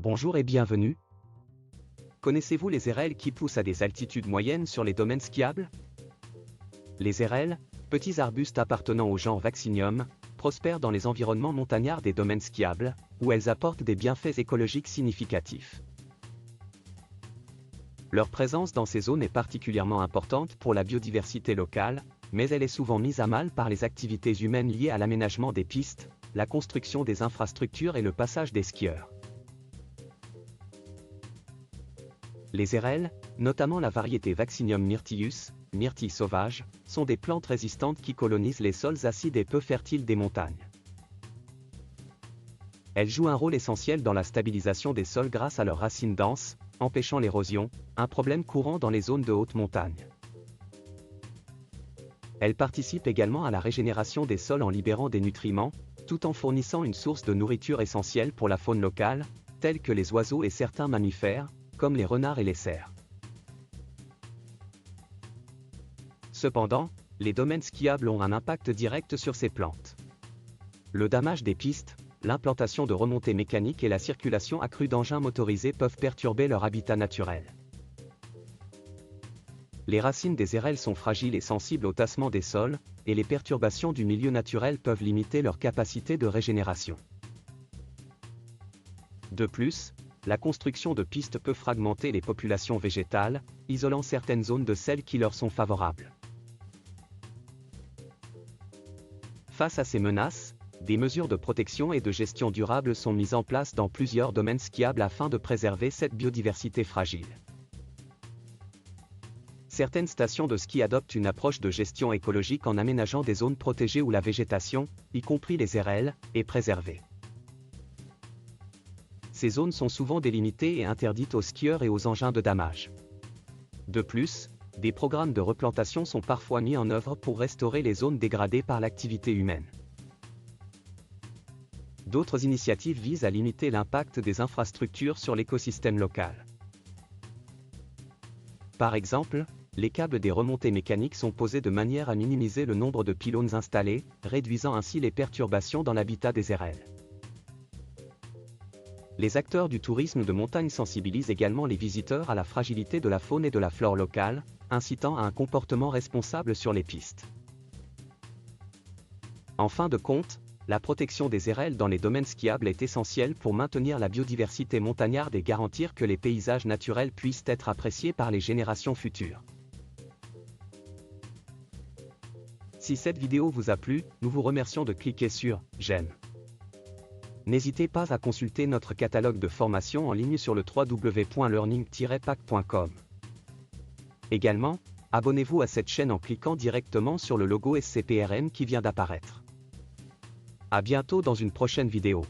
Bonjour et bienvenue. Connaissez-vous les érelles qui poussent à des altitudes moyennes sur les domaines skiables? Les érelles, petits arbustes appartenant au genre Vaccinium, prospèrent dans les environnements montagnards des domaines skiables, où elles apportent des bienfaits écologiques significatifs. Leur présence dans ces zones est particulièrement importante pour la biodiversité locale, mais elle est souvent mise à mal par les activités humaines liées à l'aménagement des pistes, la construction des infrastructures et le passage des skieurs. Les érelles, notamment la variété Vaccinium myrtillus, myrtille sauvage, sont des plantes résistantes qui colonisent les sols acides et peu fertiles des montagnes. Elles jouent un rôle essentiel dans la stabilisation des sols grâce à leurs racines denses, empêchant l'érosion, un problème courant dans les zones de haute montagne. Elles participent également à la régénération des sols en libérant des nutriments, tout en fournissant une source de nourriture essentielle pour la faune locale, tels que les oiseaux et certains mammifères, comme les renards et les cerfs. Cependant, les domaines skiables ont un impact direct sur ces plantes. Le damage des pistes, l'implantation de remontées mécaniques et la circulation accrue d'engins motorisés peuvent perturber leur habitat naturel. Les racines des érelles sont fragiles et sensibles au tassement des sols, et les perturbations du milieu naturel peuvent limiter leur capacité de régénération. De plus, la construction de pistes peut fragmenter les populations végétales, isolant certaines zones de celles qui leur sont favorables. Face à ces menaces, des mesures de protection et de gestion durable sont mises en place dans plusieurs domaines skiables afin de préserver cette biodiversité fragile. Certaines stations de ski adoptent une approche de gestion écologique en aménageant des zones protégées où la végétation, y compris les érelles, est préservée. Ces zones sont souvent délimitées et interdites aux skieurs et aux engins de damage. De plus, des programmes de replantation sont parfois mis en œuvre pour restaurer les zones dégradées par l'activité humaine. D'autres initiatives visent à limiter l'impact des infrastructures sur l'écosystème local. Par exemple, les câbles des remontées mécaniques sont posés de manière à minimiser le nombre de pylônes installés, réduisant ainsi les perturbations dans l'habitat des érelles. Les acteurs du tourisme de montagne sensibilisent également les visiteurs à la fragilité de la faune et de la flore locale, incitant à un comportement responsable sur les pistes. En fin de compte, la protection des érelles dans les domaines skiables est essentielle pour maintenir la biodiversité montagnarde et garantir que les paysages naturels puissent être appréciés par les générations futures. Si cette vidéo vous a plu, nous vous remercions de cliquer sur « J'aime ». N'hésitez pas à consulter notre catalogue de formations en ligne sur le www.learning-pack.com. Également, abonnez-vous à cette chaîne en cliquant directement sur le logo SCPRM qui vient d'apparaître. À bientôt dans une prochaine vidéo.